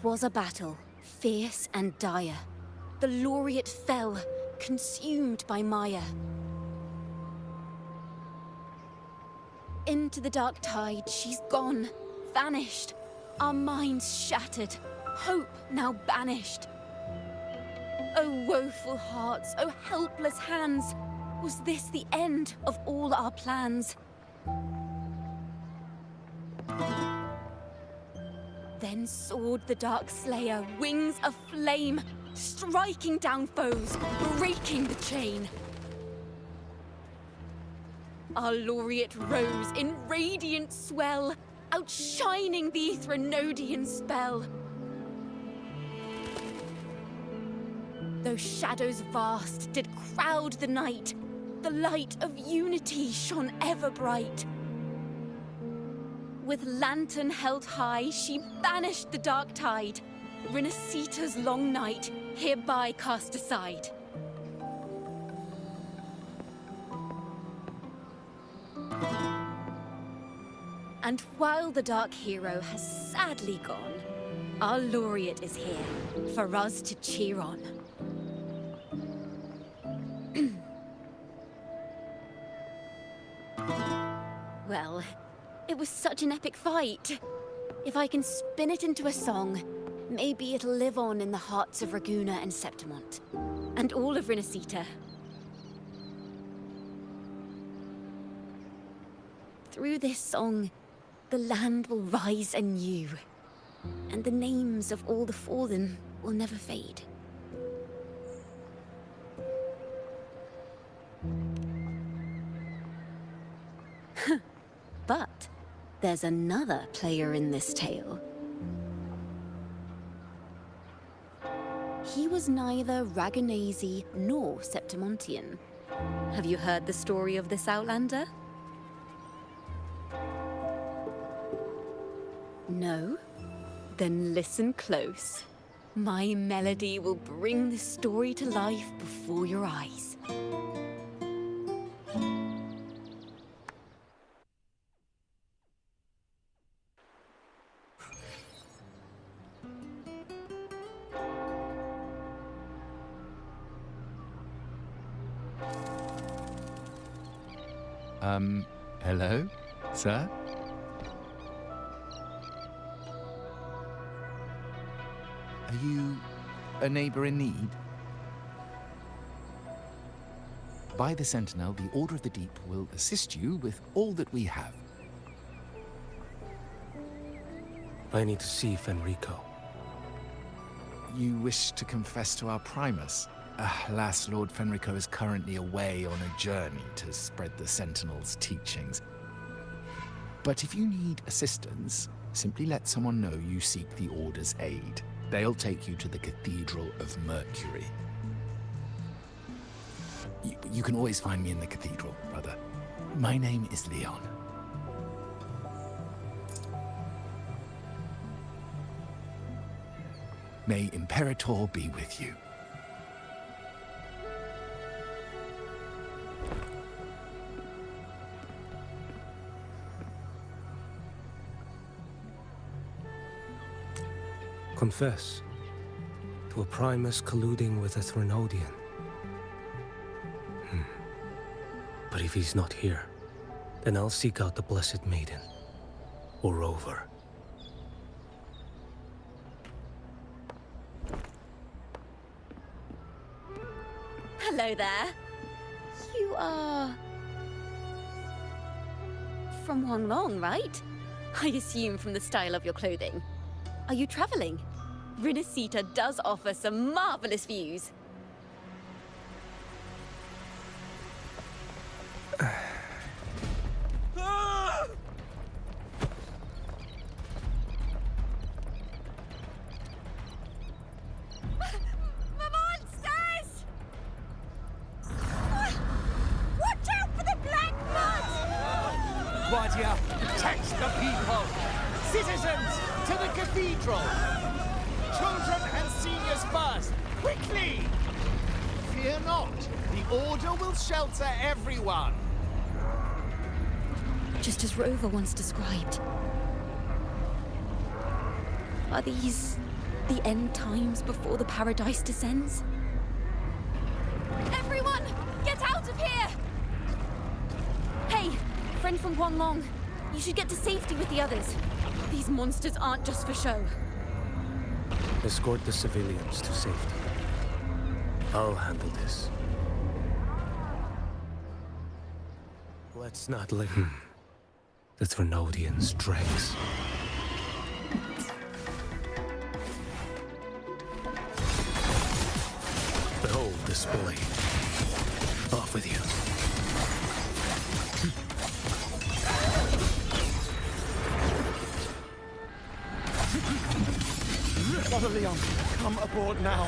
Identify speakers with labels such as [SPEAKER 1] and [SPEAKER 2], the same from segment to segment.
[SPEAKER 1] 'Twas a battle, fierce and dire. The laureate fell, consumed by mire. Into the dark tide, she's gone, vanished. Our minds shattered, hope now banished. Oh woeful hearts, oh helpless hands, was this the end of all our plans? Then soared the dark slayer, wings aflame, striking down foes, breaking the chain. Our laureate rose in radiant swell, outshining the Threnodian spell. Though shadows vast did crowd the night, the light of unity shone ever bright. With lantern held high, she banished the dark tide, Rinasita's long night, hereby cast aside. And while the dark hero has sadly gone, our laureate is here for us to cheer on. Well, it was such an epic fight. If I can spin it into a song, maybe it'll live on in the hearts of Raguna and Septimont, and all of Rinasita. Through this song, the land will rise anew, and the names of all the fallen will never fade. But there's another player in this tale. He was neither Raganese nor Septimontian. Have you heard the story of this outlander? No? Then listen close. My melody will bring this story to life before your eyes.
[SPEAKER 2] Hello, sir? Are you a neighbor in need? By the Sentinel, the Order of the Deep will assist you with all that we have.
[SPEAKER 3] I need to see Fenrico.
[SPEAKER 2] You wish to confess to our Primus? Alas, Lord Fenrico is currently away on a journey to spread the Sentinel's teachings. But if you need assistance, simply let someone know you seek the Order's aid. They'll take you to the Cathedral of Mercury. You can always find me in the Cathedral, brother. My name is Leon. May Imperator be with you.
[SPEAKER 3] Confess to a Primus colluding with a Threnodian. But if he's not here, then I'll seek out the Blessed Maiden, or Rover.
[SPEAKER 1] Hello there. You are... from Huanglong, right? I assume from the style of your clothing. Are you traveling? Rinasita does offer some marvelous views.
[SPEAKER 4] Guardia, protect the people! Citizens, to the cathedral! Children and seniors first! Quickly! Fear not, the Order will shelter everyone!
[SPEAKER 1] Just as Rover once described. Are these the end times before the paradise descends? Everyone, get out of here! Hey, friend from Huanglong. You should get to safety with the others. These monsters aren't just for show.
[SPEAKER 3] Escort the civilians to safety. I'll handle this. Let's not let the Thrunodians' dregs. Behold this blade. Off with you.
[SPEAKER 4] Brother Leon, come aboard now.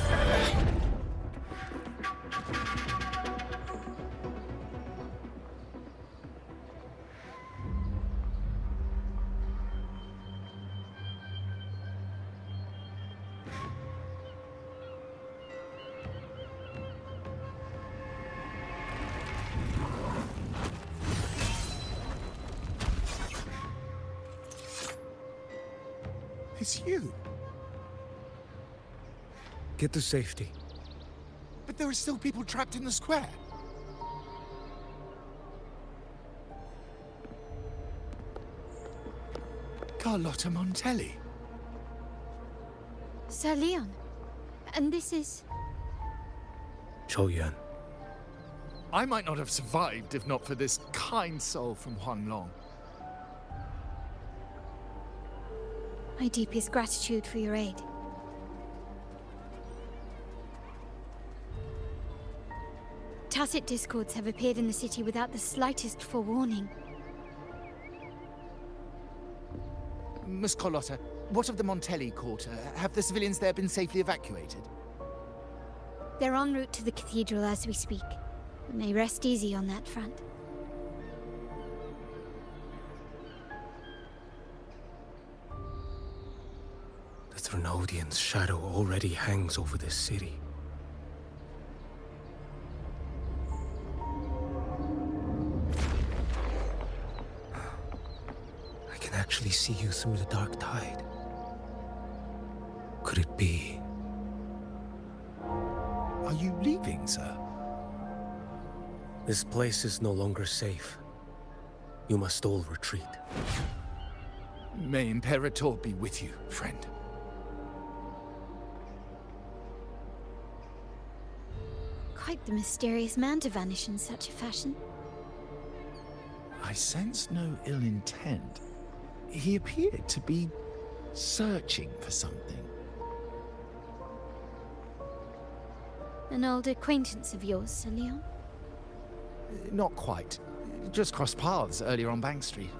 [SPEAKER 2] It's you.
[SPEAKER 3] Get to safety.
[SPEAKER 2] But there are still people trapped in the square. Carlotta Montelli.
[SPEAKER 1] Sir Leon. And this is...
[SPEAKER 3] Choyan.
[SPEAKER 2] I might not have survived if not for this kind soul from Huanglong.
[SPEAKER 5] My deepest gratitude for your aid. Tacit discords have appeared in the city without the slightest forewarning.
[SPEAKER 2] Miss Carlotta, what of the Montelli quarter? Have the civilians there been safely evacuated?
[SPEAKER 5] They're en route to the cathedral as we speak. You may rest easy on that front.
[SPEAKER 3] The Thrunodian's shadow already hangs over this city. I can actually see you through the dark tide. Could it be?
[SPEAKER 2] Are you leaving, sir?
[SPEAKER 3] This place is no longer safe. You must all retreat.
[SPEAKER 2] May Imperator be with you, friend.
[SPEAKER 5] Quite the mysterious man to vanish in such a fashion.
[SPEAKER 2] I sense no ill intent. He appeared to be searching for something.
[SPEAKER 5] An old acquaintance of yours, Sir Leon?
[SPEAKER 2] Not quite. Just crossed paths earlier on Bank Street.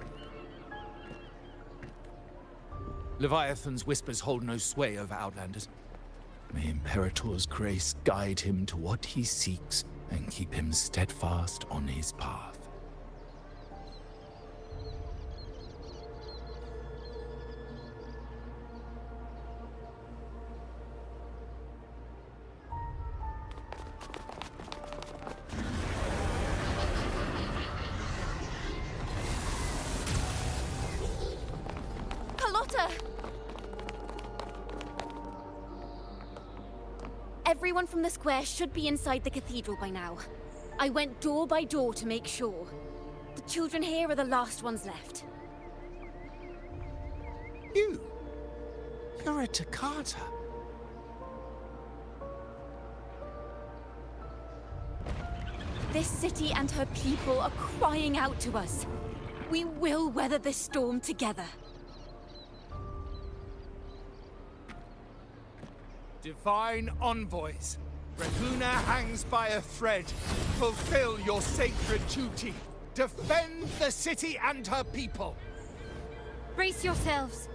[SPEAKER 2] Leviathan's whispers hold no sway over Outlanders. May Imperator's grace guide him to what he seeks and keep him steadfast on his path.
[SPEAKER 1] Carlotta! Everyone from the square should be inside the cathedral by now. I went door by door to make sure. The children here are the last ones left.
[SPEAKER 2] You're a Toccata.
[SPEAKER 1] This city and her people are crying out to us. We will weather this storm together.
[SPEAKER 4] Divine envoys, Raguna hangs by a thread. Fulfill your sacred duty. Defend the city and her people.
[SPEAKER 5] Brace yourselves!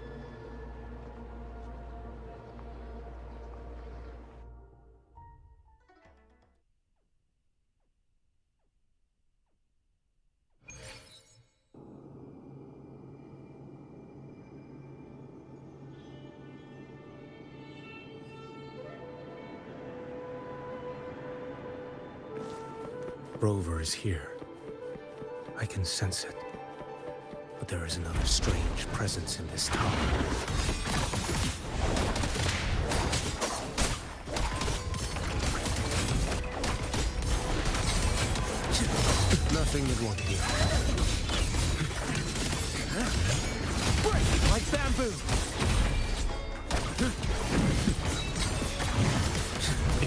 [SPEAKER 3] Rover is here. I can sense it. But there is another strange presence in this tower. Nothing you'd want here.
[SPEAKER 4] Break like bamboo!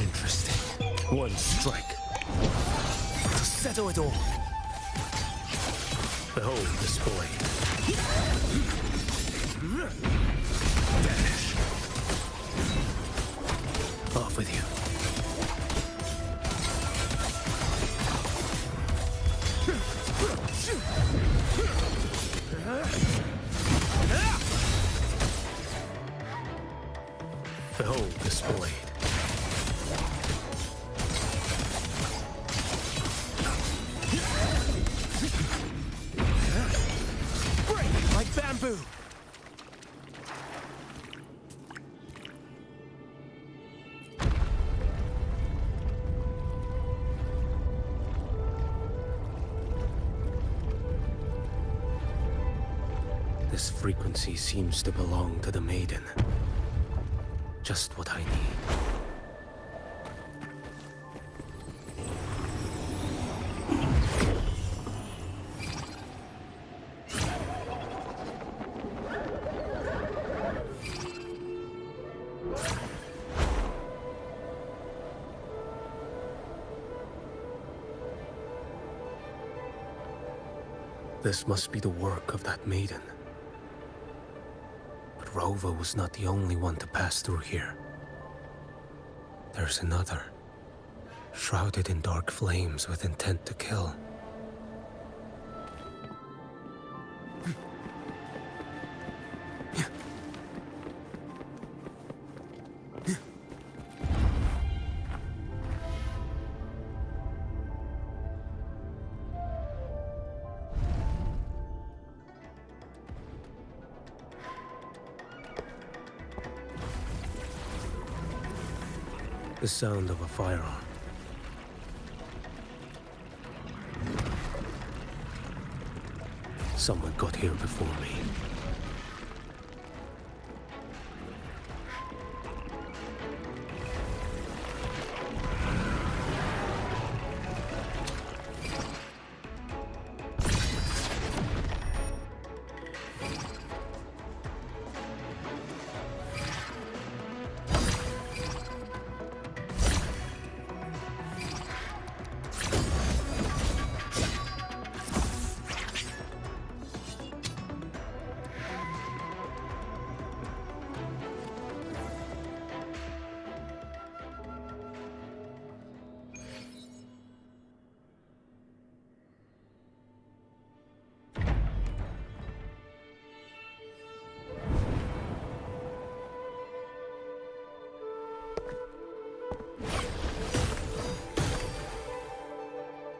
[SPEAKER 3] Interesting. One strike. To settle it all. Behold this blade. Vanish. Off with you. Behold this blade.
[SPEAKER 4] Break like bamboo!
[SPEAKER 3] This frequency seems to belong to the maiden. Just what I need. This must be the work of that maiden. But Rova was not the only one to pass through here. There's another, shrouded in dark flames with intent to kill. The sound of a firearm. Someone got here before me.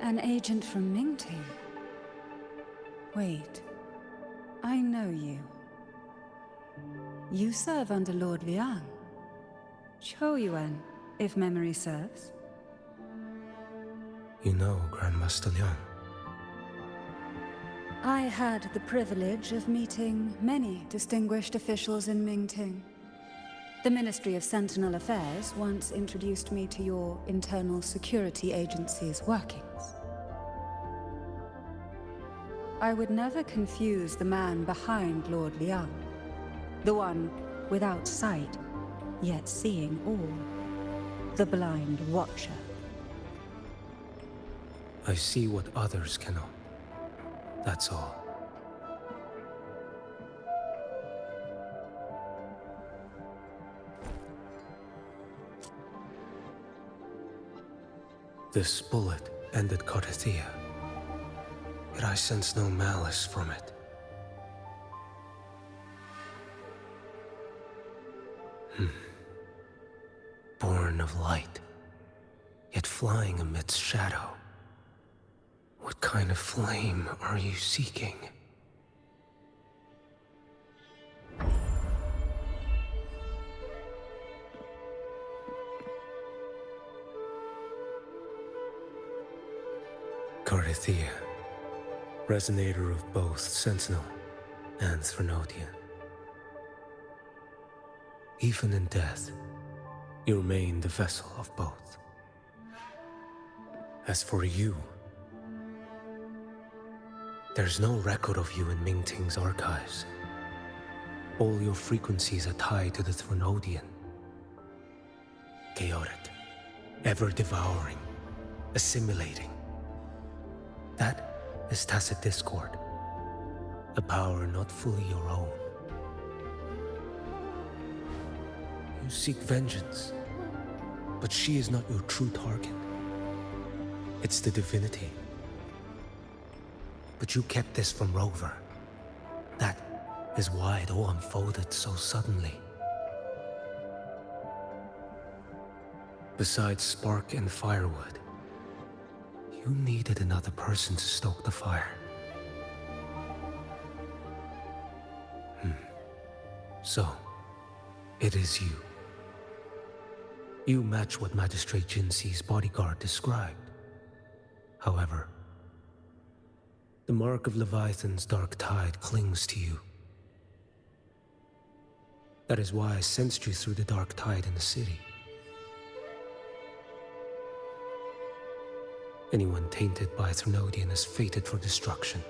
[SPEAKER 6] An agent from Mingting? Wait, I know you. You serve under Lord Liang. Choyuan, if memory serves.
[SPEAKER 3] You know Grandmaster Liang.
[SPEAKER 6] I had the privilege of meeting many distinguished officials in Mingting. The Ministry of Sentinel Affairs once introduced me to your internal security agency's workings. I would never confuse the man behind Lord Liang, the one without sight, yet seeing all, the blind watcher.
[SPEAKER 3] I see what others cannot. That's all. This bullet ended Carthia, yet I sense no malice from it. Born of light, yet flying amidst shadow. What kind of flame are you seeking? Carthia, resonator of both Sentinel and Threnodian. Even in death, you remain the vessel of both. As for you, There's no record of you in Mingting's archives. All your frequencies are tied to the Thronodian. Chaotic, ever-devouring, assimilating. That is tacit discord. A power not fully your own. You seek vengeance, but she is not your true target. It's the divinity. But you kept this from Rover. That is why it all unfolded so suddenly. Besides spark and firewood, you needed another person to stoke the fire. So, it is you. You match what Magistrate Jinxi's bodyguard described. However, the mark of Leviathan's dark tide clings to you. That is why I sensed you through the dark tide in the city. Anyone tainted by Thronodian is fated for destruction.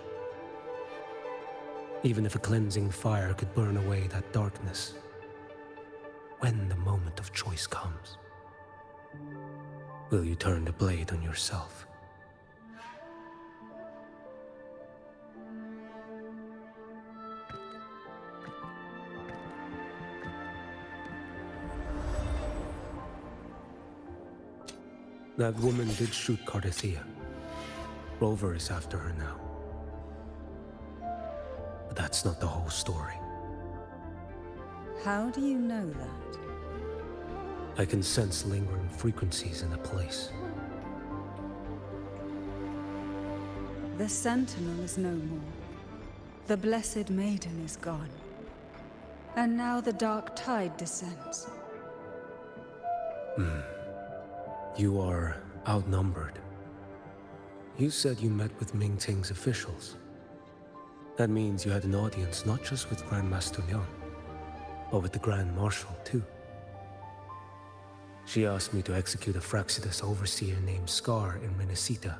[SPEAKER 3] Even if a cleansing fire could burn away that darkness, when the moment of choice comes, will you turn the blade on yourself? That woman did shoot Cardathia. Rover is after her now. But that's not the whole story.
[SPEAKER 6] How do you know that?
[SPEAKER 3] I can sense lingering frequencies in the place.
[SPEAKER 6] The Sentinel is no more. The Blessed Maiden is gone. And now the dark tide descends.
[SPEAKER 3] You are outnumbered. You said you met with Mingting's officials. That means you had an audience not just with Grandmaster Liang, but with the Grand Marshal too. She asked me to execute a Fraxidus overseer named Scar in Minnesota,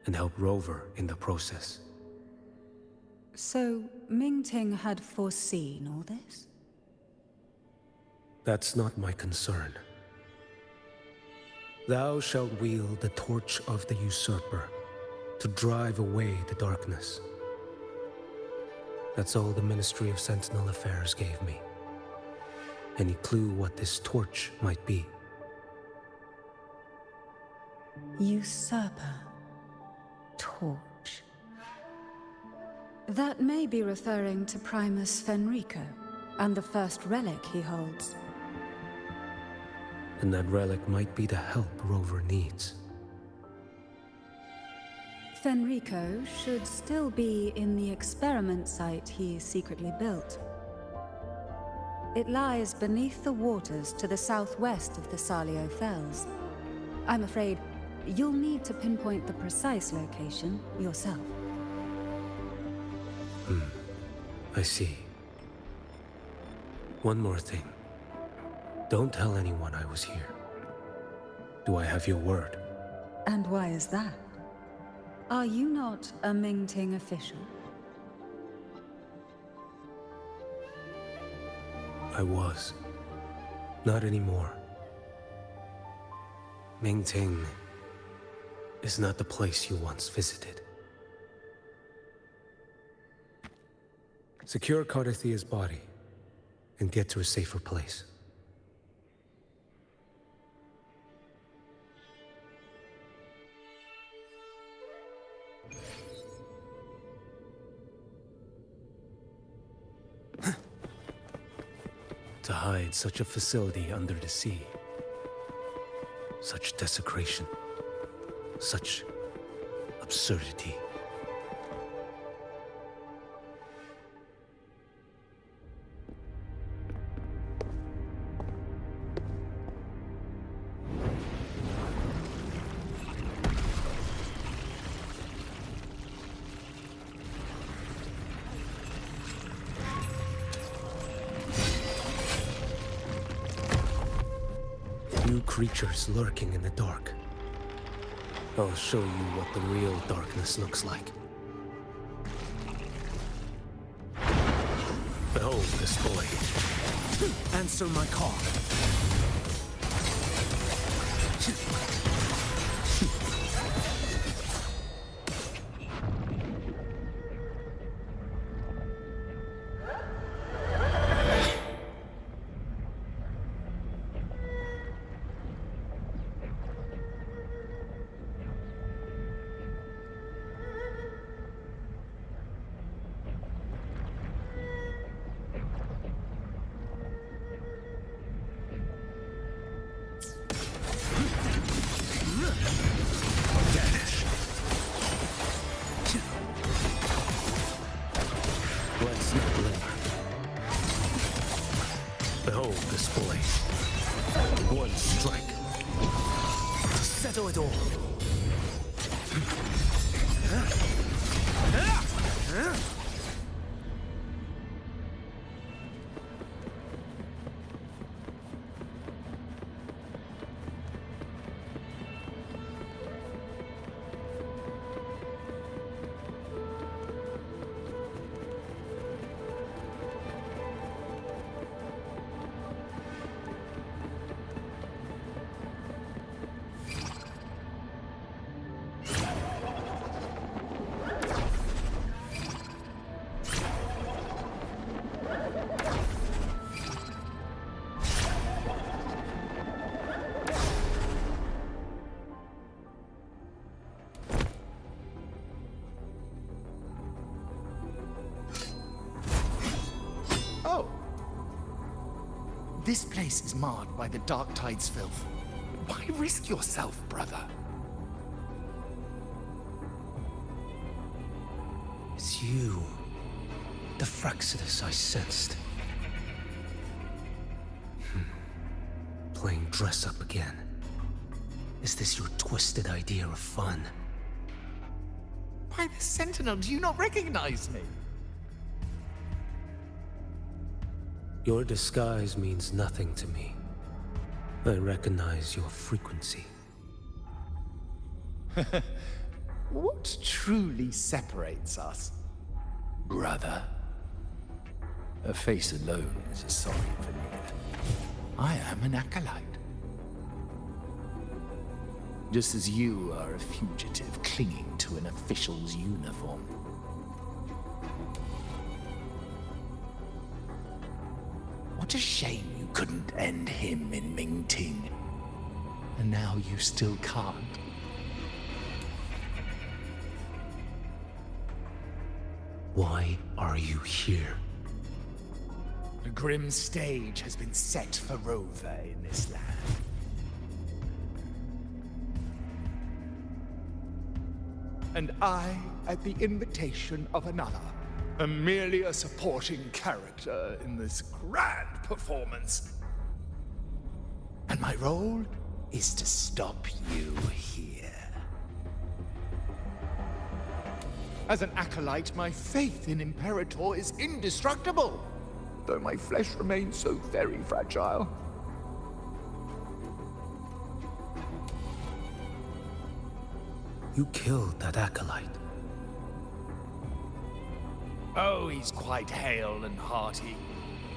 [SPEAKER 3] and help Rover in the process.
[SPEAKER 6] So, Mingting had foreseen all this?
[SPEAKER 3] That's not my concern. Thou shalt wield the torch of the usurper to drive away the darkness. That's all the Ministry of Sentinel Affairs gave me. Any clue what this torch might be?
[SPEAKER 6] Usurper. Torch. That may be referring to Primus Fenrico, and the first relic he holds.
[SPEAKER 3] And that relic might be the help Rover needs.
[SPEAKER 6] Fenrico should still be in the experiment site he secretly built. It lies beneath the waters to the southwest of the Salio Fells. I'm afraid you'll need to pinpoint the precise location yourself.
[SPEAKER 3] I see. One more thing. Don't tell anyone I was here. Do I have your word?
[SPEAKER 6] And why is that? Are you not a Mingting official?
[SPEAKER 3] I was. Not anymore. Mingting is not the place you once visited. Secure Cardathia's body and get to a safer place. To hide such a facility under the sea. Such desecration. Such absurdity. Creatures lurking in the dark. I'll show you what the real darkness looks like. Behold this boy.
[SPEAKER 2] Answer my call.
[SPEAKER 3] Let's not linger. Behold this boy. One strike to settle it all.
[SPEAKER 2] Oh. This place is marred by the Dark Tide's filth. Why risk yourself, brother?
[SPEAKER 3] It's you. The Fraxidus I sensed. Playing dress up again. Is this your twisted idea of fun?
[SPEAKER 2] Why, the Sentinel, do you not recognize me?
[SPEAKER 3] Your disguise means nothing to me. I recognize your frequency.
[SPEAKER 2] What truly separates us, brother? A face alone is a sorry veneer. I am an acolyte. Just as you are a fugitive clinging to an official's uniform. What a shame you couldn't end him in Mingting. And now you still can't.
[SPEAKER 3] Why are you here?
[SPEAKER 2] A grim stage has been set for Rover in this land. And I, at the invitation of another, am merely a supporting character in this grand performance. And my role is to stop you here. As an acolyte, my faith in Imperator is indestructible, though my flesh remains so very fragile.
[SPEAKER 3] You killed that acolyte.
[SPEAKER 4] Oh, he's quite hale and hearty.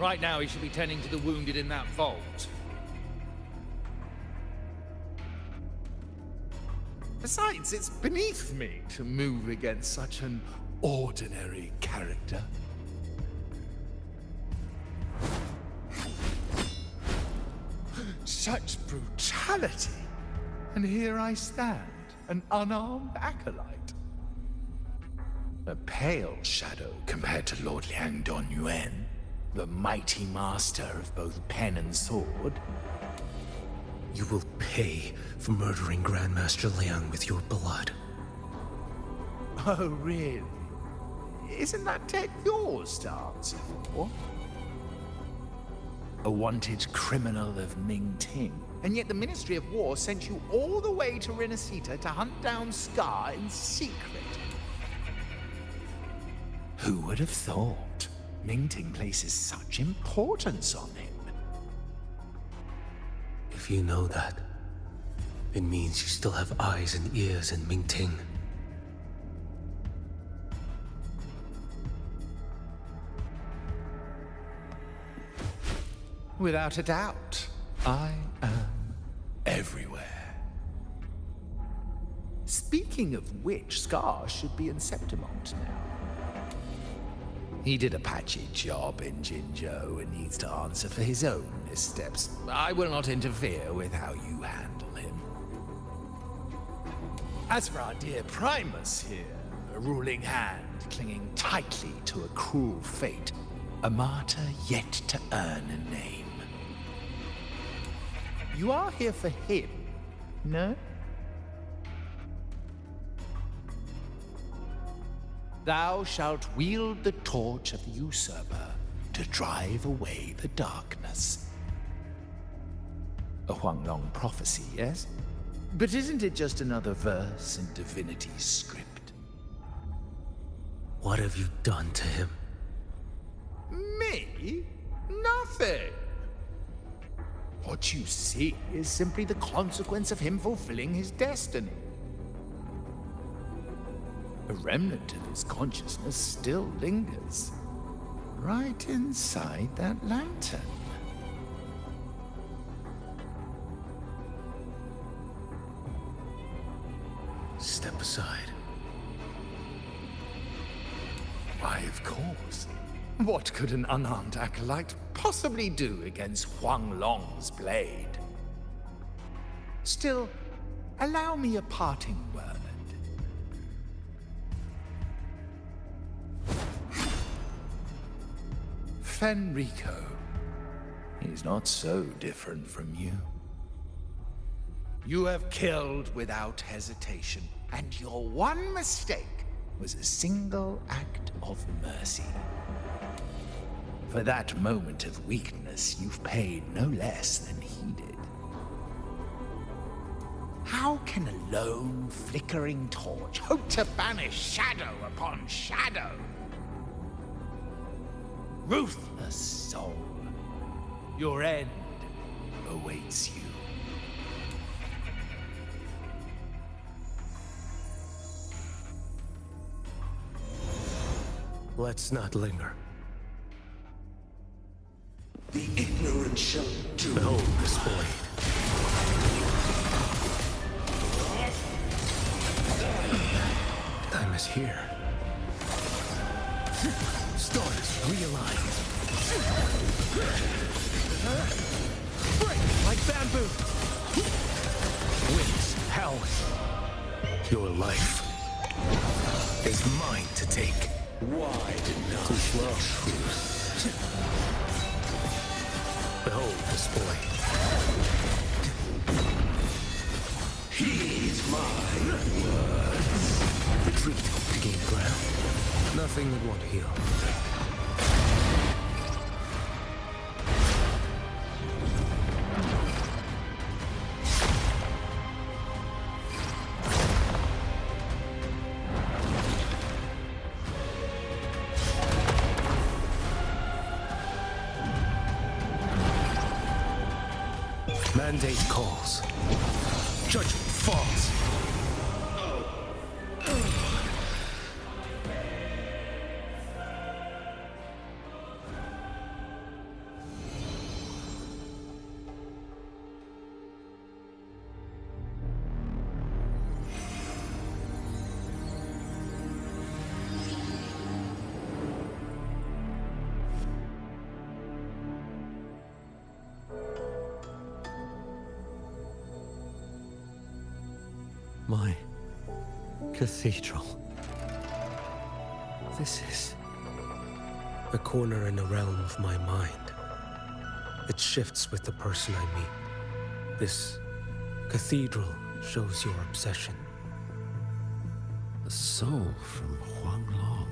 [SPEAKER 4] Right now he should be tending to the wounded in that vault.
[SPEAKER 2] Besides, it's beneath me to move against such an ordinary character. Such brutality! And here I stand, an unarmed acolyte. A pale shadow compared to Lord Liang Donyuan, the mighty master of both pen and sword.
[SPEAKER 3] You will pay for murdering Grandmaster Liang with your blood.
[SPEAKER 2] Oh, really? Isn't that tech yours to answer for? A wanted criminal of Mingting. And yet the Ministry of War sent you all the way to Renacita to hunt down Scar in secret. Who would have thought? Mingting places such importance on him.
[SPEAKER 3] If you know that, it means you still have eyes and ears in Mingting.
[SPEAKER 2] Without a doubt, I am everywhere. Speaking of which, Scar should be in Septimont now. He did a patchy job in Jinzhou and needs to answer for his own missteps. I will not interfere with how you handle him. As for our dear Primus here, a ruling hand clinging tightly to a cruel fate, a martyr yet to earn a name. You are here for him, no? Thou shalt wield the torch of the usurper to drive away the darkness. A Huanglong prophecy, yes? But isn't it just another verse in divinity's script?
[SPEAKER 3] What have you done to him?
[SPEAKER 2] Me? Nothing. What you see is simply the consequence of him fulfilling his destiny. A remnant of his consciousness still lingers, right inside that lantern.
[SPEAKER 3] Step aside.
[SPEAKER 2] Why, of course. What could an unarmed acolyte possibly do against Huanglong's blade? Still, allow me a parting word. Fenrico. He's not so different from you. You have killed without hesitation, and your one mistake was a single act of mercy. For that moment of weakness, you've paid no less than he did. How can a lone, flickering torch hope to banish shadow upon shadow? Ruthless soul, your end awaits you.
[SPEAKER 3] Let's not linger.
[SPEAKER 7] The ignorant shall do.
[SPEAKER 3] Behold this blade. Time is here. Stars realign.
[SPEAKER 2] Break like bamboo.
[SPEAKER 3] Winds howling. Your life is mine to take.
[SPEAKER 7] Why deny
[SPEAKER 3] Too slow.
[SPEAKER 7] truth?
[SPEAKER 3] Behold this blade.
[SPEAKER 7] Heed my words.
[SPEAKER 3] Retreat to gain ground. Nothing that won't heal. Mandate calls. Judgment falls. My cathedral. This is a corner in the realm of my mind. It shifts with the person I meet. This cathedral shows your obsession.
[SPEAKER 7] A soul from Huanglong.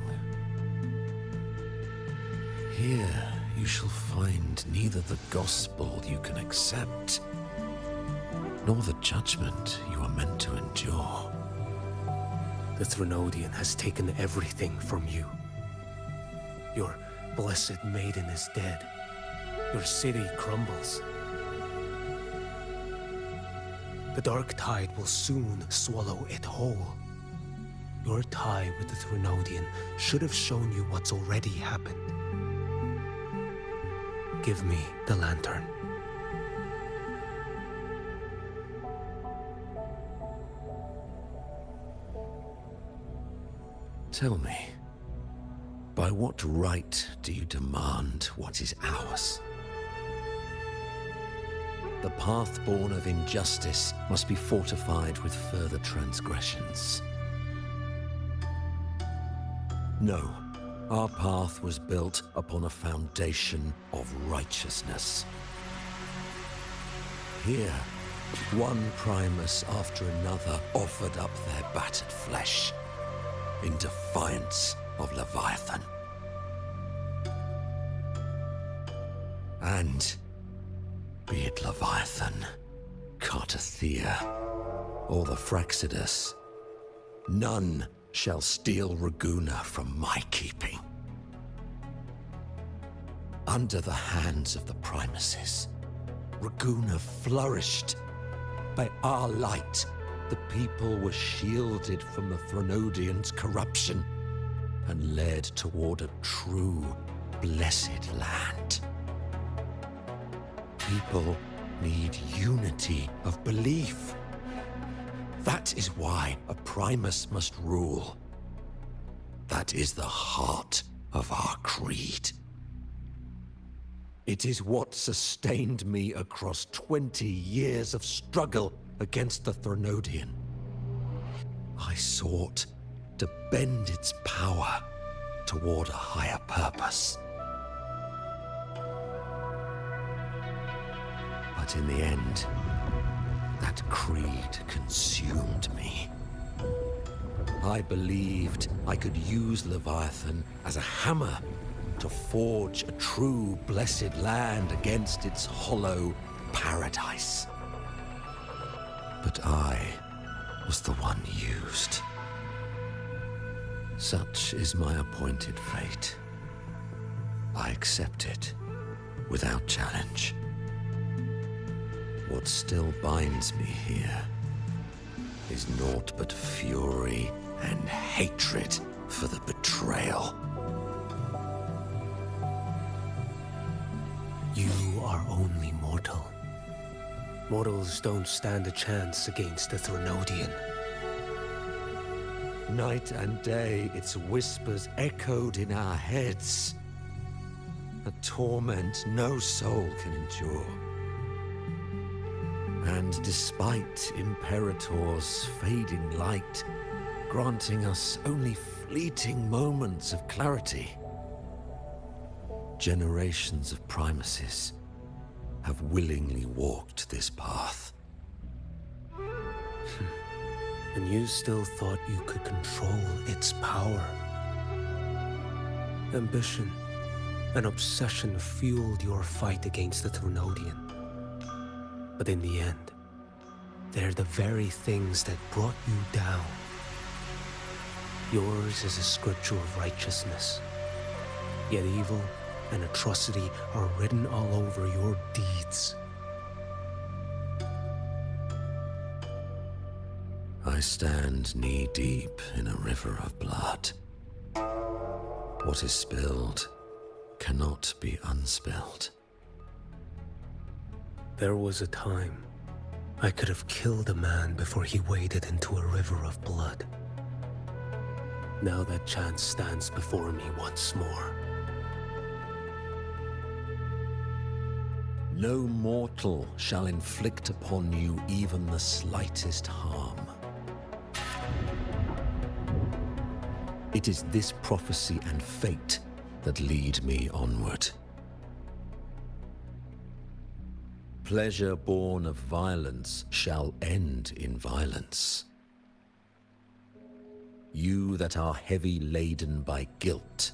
[SPEAKER 7] Here you shall find neither the gospel you can accept, nor the judgment you are meant to endure.
[SPEAKER 3] The Threnodian has taken everything from you. Your blessed maiden is dead. Your city crumbles. The dark tide will soon swallow it whole. Your tie with the Threnodian should have shown you what's already happened. give me the lantern.
[SPEAKER 7] Tell me, by what right do you demand what is ours? The path born of injustice must be fortified with further transgressions. No, our path was built upon a foundation of righteousness. Here, one Primus after another offered up their battered flesh in defiance of Leviathan. And be it Leviathan, Cartathea, or the Fraxidus, none shall steal Raguna from my keeping. Under the hands of the Primuses, Raguna flourished. By our light, the people were shielded from the Threnodians' corruption and led toward a true, blessed land. People need unity of belief. That is why a Primus must rule. That is the heart of our creed. It is what sustained me across 20 years of struggle against the Threnodian. I sought to bend its power toward a higher purpose. But in the end, that creed consumed me. I believed I could use Leviathan as a hammer to forge a true blessed land against its hollow paradise. But I was the one used. Such is my appointed fate. I accept it without challenge. What still binds me here is naught but fury and hatred for the betrayal.
[SPEAKER 3] You are only mortal. Mortals don't stand a chance against the Threnodian.
[SPEAKER 7] Night and day, its whispers echoed in our heads. A torment no soul can endure. And despite Imperator's fading light, granting us only fleeting moments of clarity, generations of Primuses have willingly walked this path.
[SPEAKER 3] And you still thought you could control its power. Ambition and obsession fueled your fight against the Threnodian. But in the end, they're the very things that brought you down. Yours is a scripture of righteousness, yet evil and atrocity are written all over your deeds.
[SPEAKER 7] I stand knee-deep in a river of blood. What is spilled cannot be unspilled.
[SPEAKER 3] There was a time I could have killed a man before he waded into a river of blood. Now that chance stands before me once more.
[SPEAKER 7] No mortal shall inflict upon you even the slightest harm. It is this prophecy and fate that lead me onward. Pleasure born of violence shall end in violence. You that are heavy laden by guilt,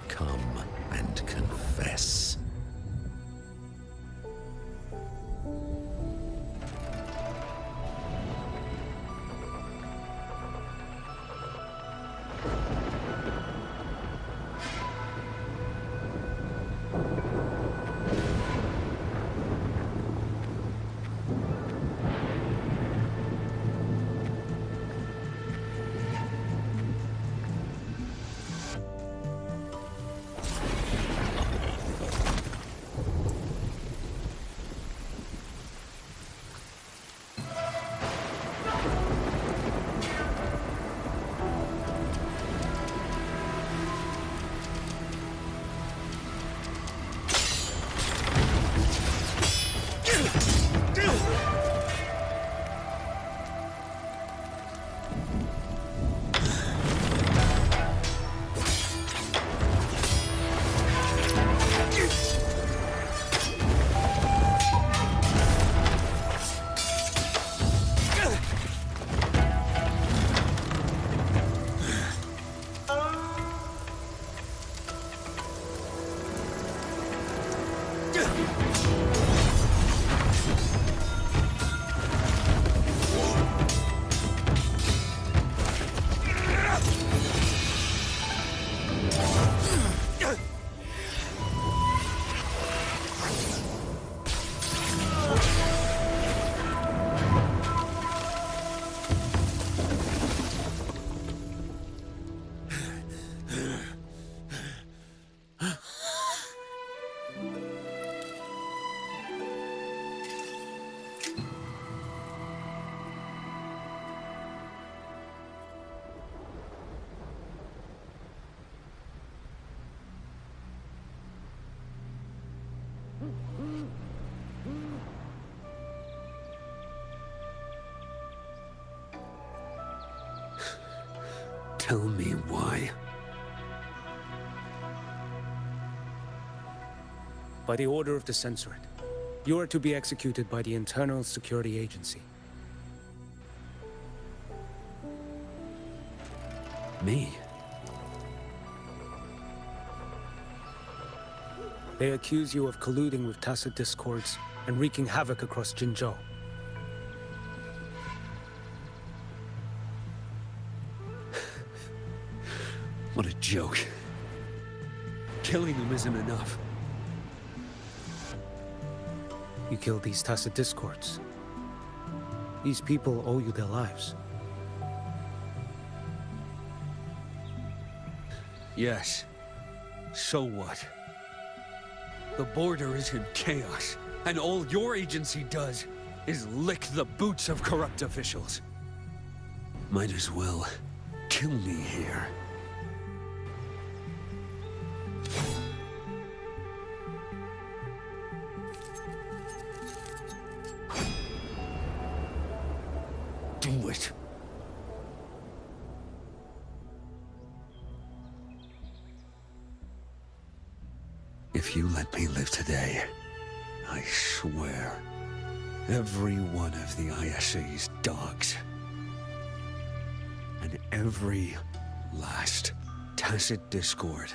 [SPEAKER 7] come and confess. Tell me why.
[SPEAKER 3] By the order of the Censorate, you are to be executed by the Internal Security Agency.
[SPEAKER 7] Me?
[SPEAKER 3] They accuse you of colluding with tacit discords and wreaking havoc across Jinzhou.
[SPEAKER 7] What a joke. Killing them isn't enough.
[SPEAKER 3] You killed these tacit discords. These people owe you their lives.
[SPEAKER 7] Yes. So what? The border is in chaos, and all your agency does is lick the boots of corrupt officials. Might as well kill me here. Do it. If you let me live today, I swear, every one of the ISA's dogs, and every last tacit discord,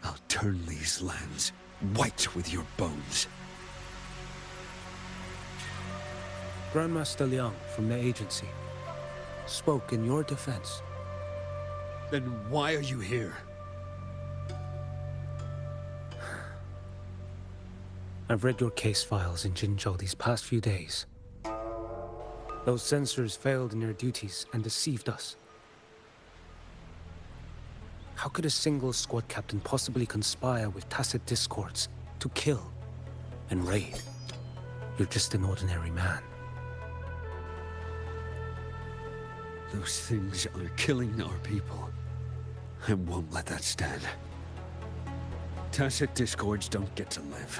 [SPEAKER 7] I'll turn these lands white with your bones.
[SPEAKER 3] Grandmaster Liang from the agency spoke in your defense.
[SPEAKER 7] Then why are you here?
[SPEAKER 3] I've read your case files in Jinzhou these past few days. Those censors failed in their duties and deceived us. How could a single squad captain possibly conspire with tacit discords to kill and raid? You're just an ordinary man.
[SPEAKER 7] Those things are killing our people. I won't let that stand. Tacit discords don't get to live.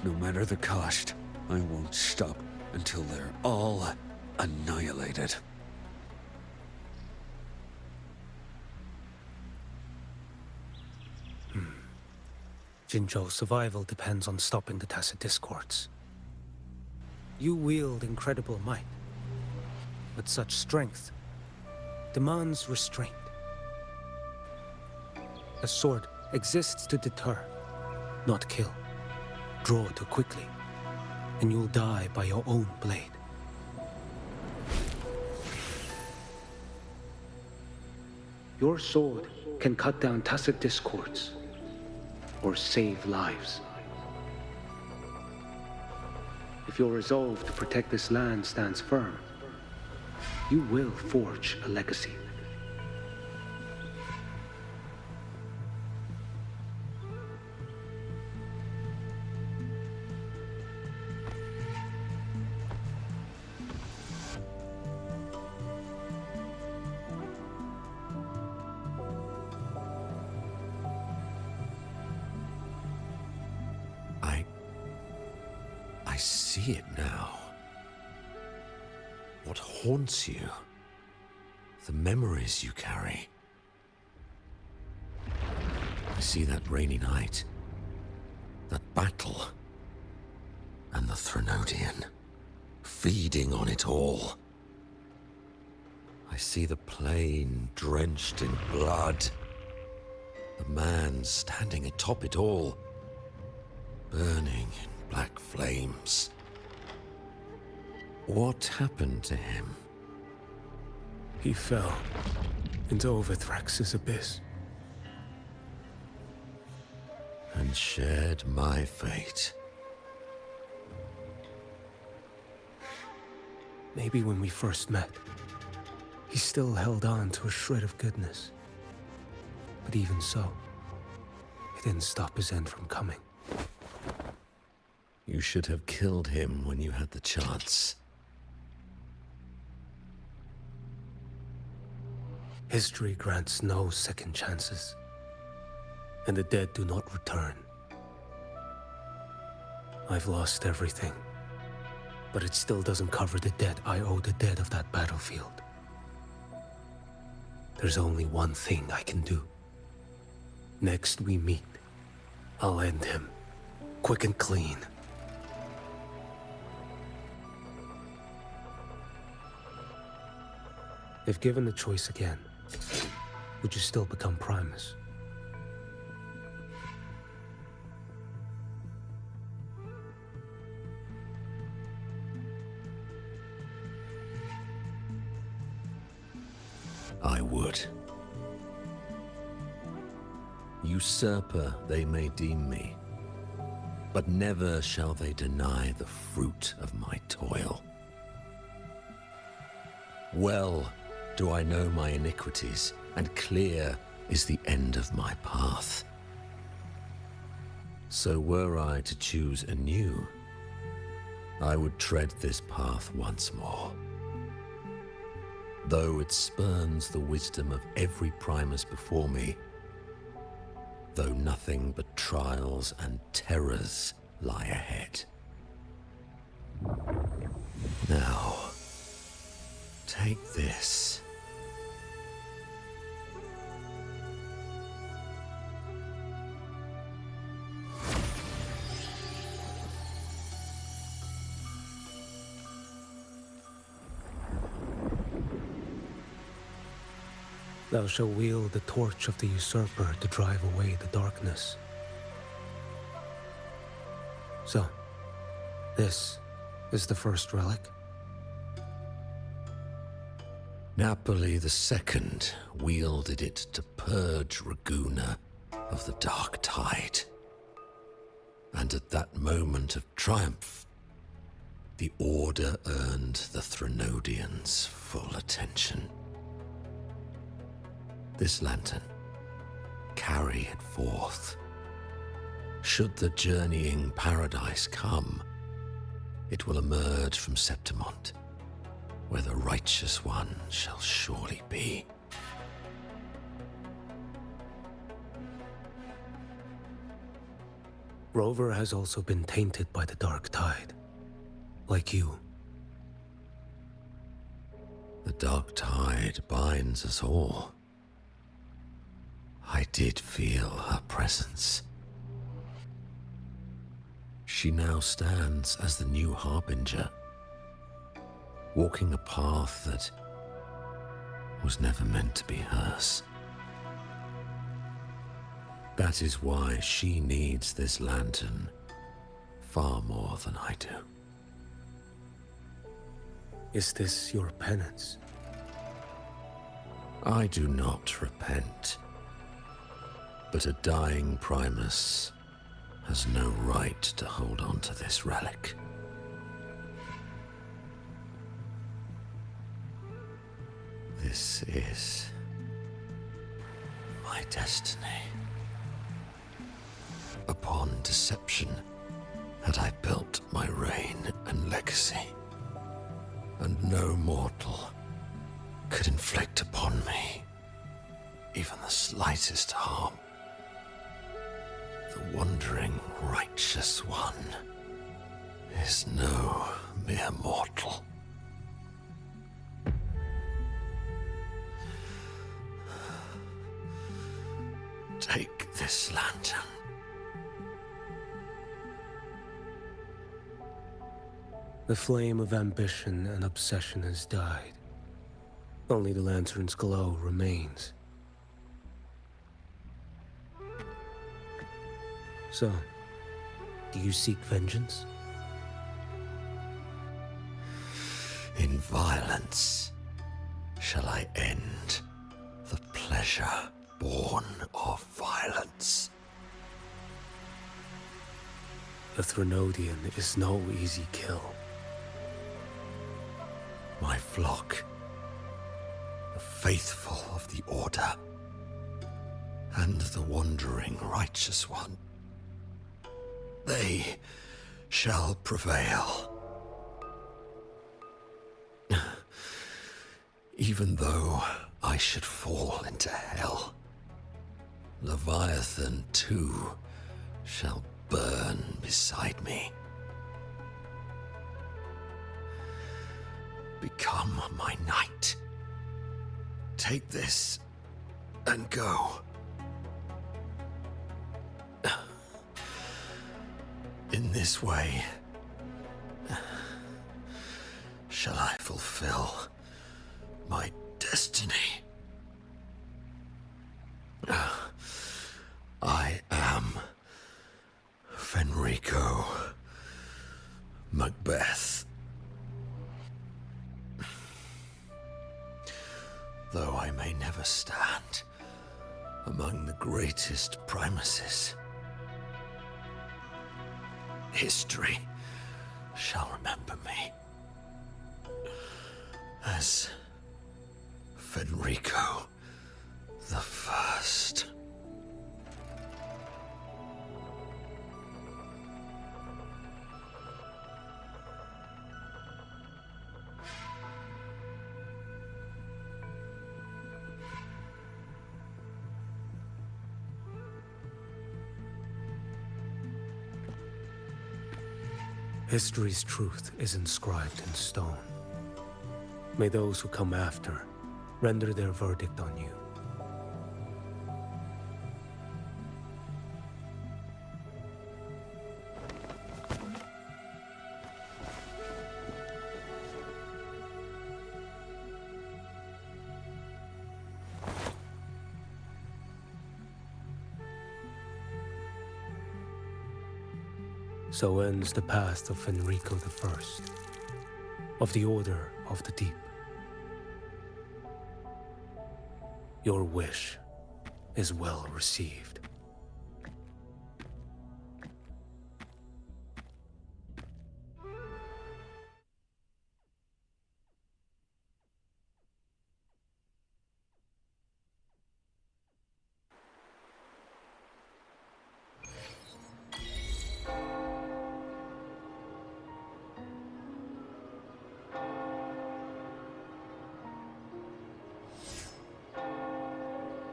[SPEAKER 7] No matter the cost, I won't stop until they're all annihilated.
[SPEAKER 3] Jinzhou's survival depends on stopping the tacit discords. You wield incredible might, but such strength demands restraint. A sword exists to deter, not kill. Draw too quickly, and you'll die by your own blade. Your sword can cut down tacit discords, or save lives. If your resolve to protect this land stands firm, you will forge a legacy.
[SPEAKER 7] I see it now. What haunts you? The memories you carry. I see that rainy night, that battle, and the Threnodian, feeding on it all. I see the plain drenched in blood, the man standing atop it all, burning in black flames. What happened to him?
[SPEAKER 3] He fell into Overthrax's abyss.
[SPEAKER 7] And shared my fate.
[SPEAKER 3] Maybe when we first met, he still held on to a shred of goodness. But even so, it didn't stop his end from coming.
[SPEAKER 7] You should have killed him when you had the chance.
[SPEAKER 3] History grants no second chances, and the dead do not return. I've lost everything, but it still doesn't cover the debt I owe the dead of that battlefield. there's only one thing I can do. Next we meet, I'll end him, quick and clean. If given the choice again, would you still become Primus?
[SPEAKER 7] I would. Usurper they may deem me, but never shall they deny the fruit of my toil. Well do I know my iniquities, and clear is the end of my path. So were I to choose anew, I would tread this path once more. Though it spurns the wisdom of every Primus before me, though nothing but trials and terrors lie ahead. Now, take this.
[SPEAKER 3] Thou shalt wield the torch of the usurper to drive away the darkness. So, this is the first relic?
[SPEAKER 7] Napoli II wielded it to purge Raguna of the dark tide. And at that moment of triumph, the Order earned the Threnodians full attention. This lantern, carry it forth. Should the journeying paradise come, it will emerge from Septimont, where the righteous one shall surely be.
[SPEAKER 3] Rover has also been tainted by the dark tide, like you.
[SPEAKER 7] The dark tide binds us all. I did feel her presence. She now stands as the new harbinger, walking a path that was never meant to be hers. That is why she needs this lantern far more than I do.
[SPEAKER 3] Is this your penance?
[SPEAKER 7] I do not repent. But a dying Primus has no right to hold on to this relic. This is my destiny. Upon deception had I built my reign and legacy, and no mortal could inflict upon me even the slightest harm. The wandering righteous one is no mere mortal. Take this lantern.
[SPEAKER 3] The flame of ambition and obsession has died. Only the lantern's glow remains. So, do you seek vengeance?
[SPEAKER 7] In violence shall I end the pleasure born of violence.
[SPEAKER 3] The Threnodian is no easy kill.
[SPEAKER 7] My flock, the faithful of the Order, and the wandering righteous one, they shall prevail. Even though I should fall into hell, Leviathan too shall burn beside me. Become my knight. take this and go. In this way, shall I fulfill my destiny. I am Fenrico Macbeth. Though I may never stand among the greatest primuses, history shall remember me as Fenrico the First.
[SPEAKER 3] History's truth is inscribed in stone. May those who come after render their verdict on you. So ends the path of Fenrico the First, of the Order of the Deep. Your wish is well received.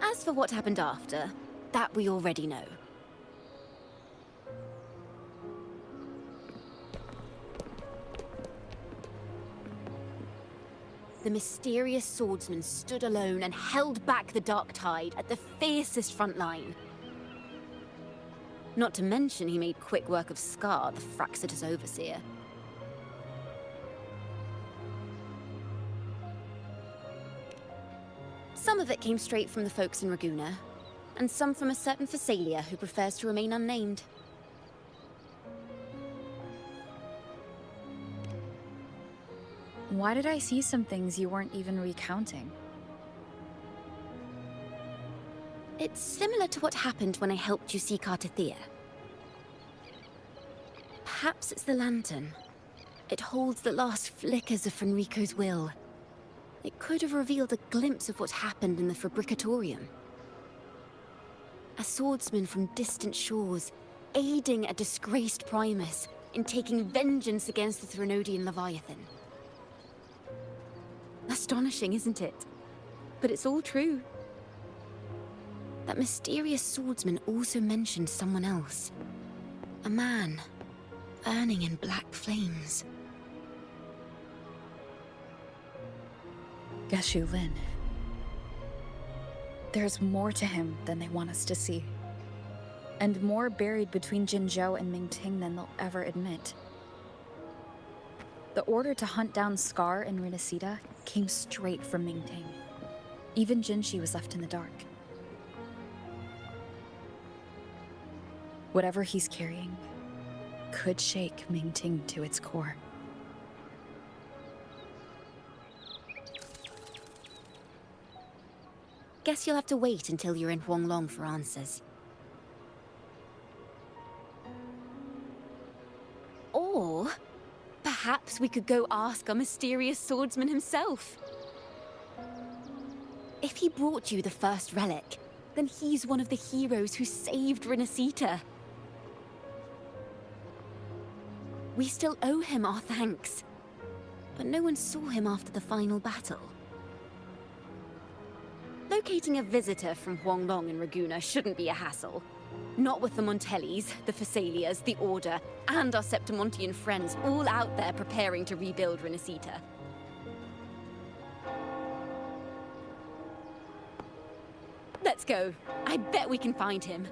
[SPEAKER 1] As for what happened after, that we already know. The mysterious swordsman stood alone and held back the dark tide at the fiercest front line. Not to mention he made quick work of Scar, the Fraxitous overseer. Some of it came straight from the folks in Raguna, and some from a certain Phasalia who prefers to remain unnamed.
[SPEAKER 8] Why did I see some things you weren't even recounting?
[SPEAKER 1] It's similar to what happened when I helped you seek Artethea. Perhaps it's the lantern. It holds the last flickers of Fenrico's will. It could have revealed a glimpse of what happened in the Fabricatorium. A swordsman from distant shores, aiding a disgraced Primus in taking vengeance against the Threnodian Leviathan. Astonishing, isn't it? But it's all true. That mysterious swordsman also mentioned someone else. A man, burning in black flames.
[SPEAKER 8] Geshu Lin. There's more to him than they want us to see. And more buried between Jinzhou and Mingting than they'll ever admit. The order to hunt down Scar and Renacita came straight from Mingting. Even Jinshi was left in the dark. Whatever he's carrying could shake Mingting to its core.
[SPEAKER 1] Guess you'll have to wait until you're in Huanglong for answers. Or perhaps we could go ask our mysterious swordsman himself. If he brought you the first relic, then he's one of the heroes who saved Renacita. We still owe him our thanks, but no one saw him after the final battle. Locating a visitor from Huanglong and Raguna shouldn't be a hassle. Not with the Montellis, the Phasalias, the Order, and our Septimontian friends all out there preparing to rebuild Renacita. Let's go. I bet we can find him.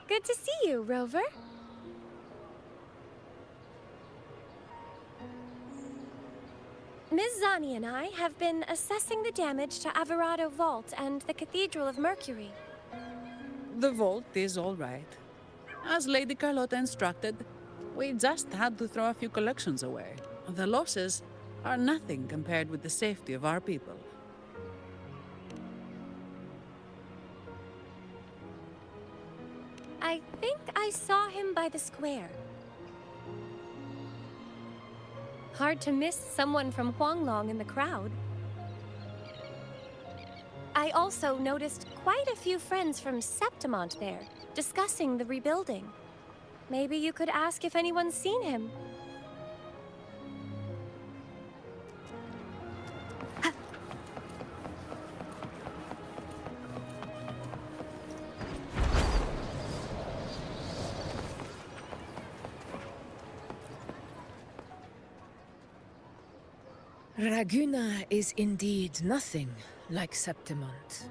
[SPEAKER 9] Good to see you, Rover. Ms. Zani and I have been assessing the damage to Averado Vault and the Cathedral of Mercury.
[SPEAKER 10] The vault is all right. As Lady Carlotta instructed, we just had to throw a few collections away. The losses are nothing compared with the safety of our people.
[SPEAKER 9] I think I saw him by the square. Hard to miss someone from Huanglong in the crowd. I also noticed quite a few friends from Septimont there, discussing the rebuilding. Maybe you could ask if anyone's seen him.
[SPEAKER 11] Raguna is indeed nothing like Septimont.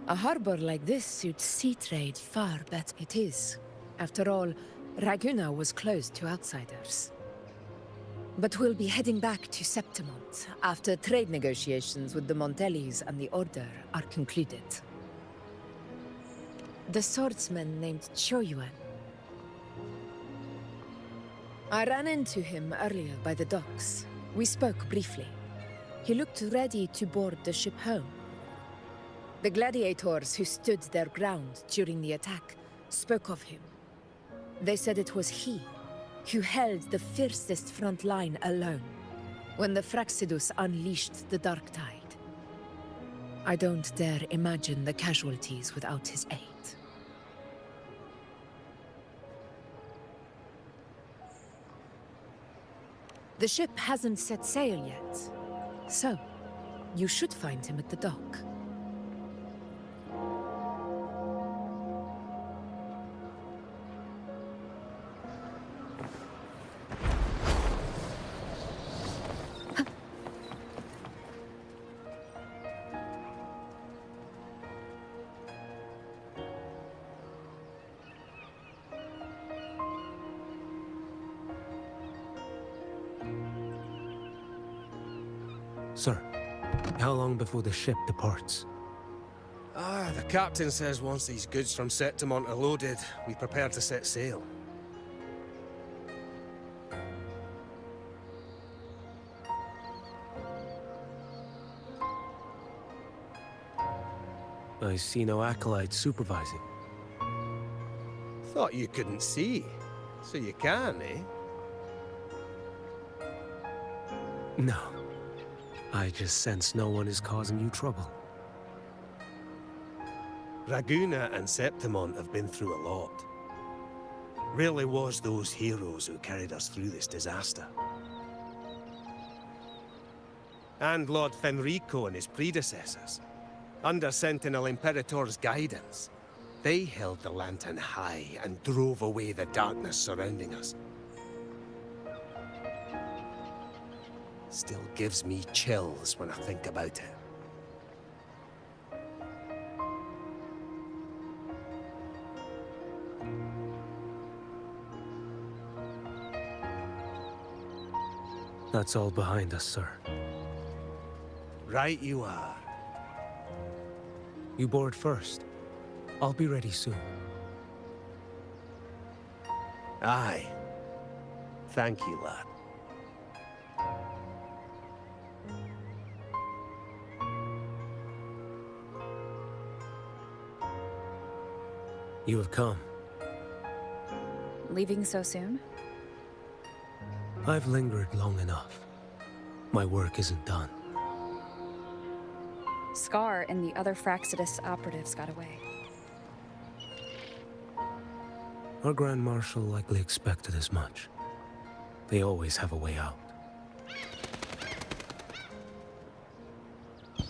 [SPEAKER 11] A harbor like this suits sea trade far better. It is. After all, Raguna was closed to outsiders. But we'll be heading back to Septimont after trade negotiations with the Montellis and the Order are concluded. The swordsman named Choyuan. I ran into him earlier by the docks. We spoke briefly. He looked ready to board the ship home. The gladiators who stood their ground during the attack spoke of him. They said it was he who held the fiercest front line alone when the Fraxidus unleashed the Dark Tide. I don't dare imagine the casualties without his aid. The ship hasn't set sail yet, so you should find him at the dock.
[SPEAKER 3] Sir, how long before the ship departs?
[SPEAKER 12] The captain says once these goods from Septimont are loaded, we prepare to set sail.
[SPEAKER 3] I see no acolytes supervising.
[SPEAKER 12] Thought you couldn't see, so you can, eh?
[SPEAKER 3] No. I just sense no one is causing you trouble.
[SPEAKER 12] Raguna and Septimont have been through a lot. Really was those heroes who carried us through this disaster. And Lord Fenrico and his predecessors. Under Sentinel Imperator's guidance, they held the lantern high and drove away the darkness surrounding us. Still gives me chills when I think about it.
[SPEAKER 3] That's all behind us, sir.
[SPEAKER 12] Right you are.
[SPEAKER 3] You board first. I'll be ready soon.
[SPEAKER 12] Aye. Thank you, lad.
[SPEAKER 3] You have come.
[SPEAKER 8] Leaving so soon?
[SPEAKER 3] I've lingered long enough. My work isn't done.
[SPEAKER 8] Scar and the other Fraxidus operatives got away.
[SPEAKER 3] Our Grand Marshal likely expected as much. They always have a way out.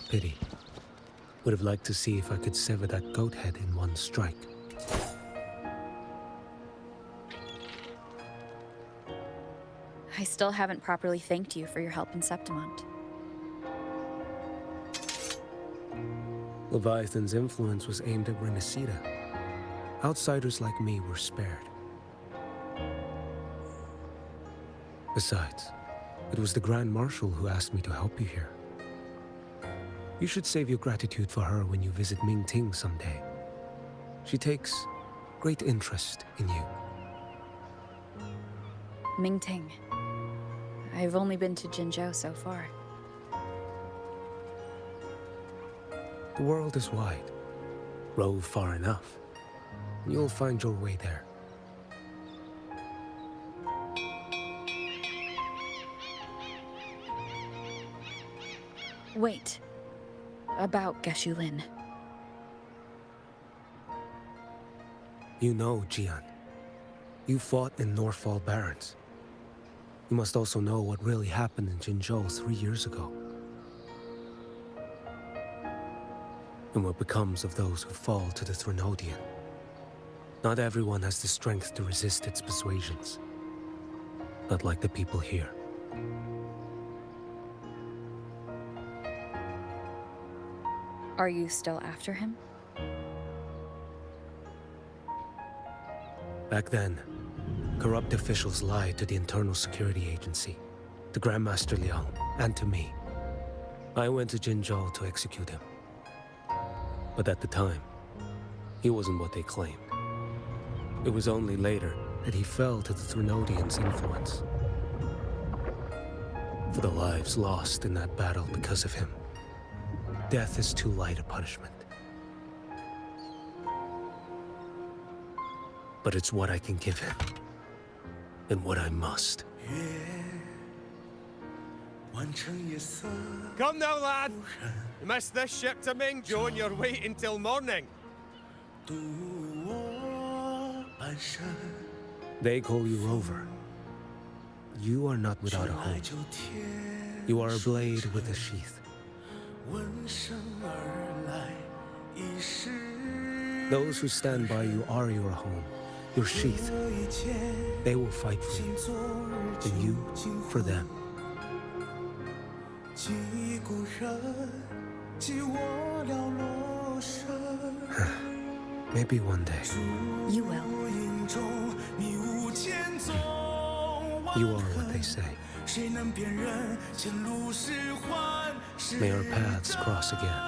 [SPEAKER 3] Pity. Would have liked to see if I could sever that goat head in one strike.
[SPEAKER 8] I still haven't properly thanked you for your help in Septimont.
[SPEAKER 3] Leviathan's influence was aimed at Renacida. Outsiders like me were spared. Besides, it was the Grand Marshal who asked me to help you here. You should save your gratitude for her when you visit Mingting someday. She takes great interest in you.
[SPEAKER 8] Mingting. I've only been to Jinzhou so far.
[SPEAKER 3] The world is wide. Rove far enough, and you'll find your way there.
[SPEAKER 8] Wait. About Geshulin.
[SPEAKER 3] You know, Jian. You fought in Norfall Barrens. You must also know what really happened in Jinzhou 3 years ago. And what becomes of those who fall to the Threnodian. Not everyone has the strength to resist its persuasions. Not like the people here.
[SPEAKER 8] Are you still after him?
[SPEAKER 3] Back then, corrupt officials lied to the Internal Security Agency, to Grandmaster Liang, and to me. I went to Jinzhou to execute him. But at the time, he wasn't what they claimed. It was only later that he fell to the Threnodians' influence. For the lives lost in that battle because of him, death is too light a punishment. But it's what I can give him, and what I must.
[SPEAKER 12] Come now, lad! You missed this ship to Mingzhou and you're waiting till morning.
[SPEAKER 3] They call you Rover. You are not without a home. You are a blade with a sheath. Those who stand by you are your home, your sheath. They will fight for you, and you for them. Maybe one day.
[SPEAKER 8] You will.
[SPEAKER 3] You are what they say. May our paths cross again.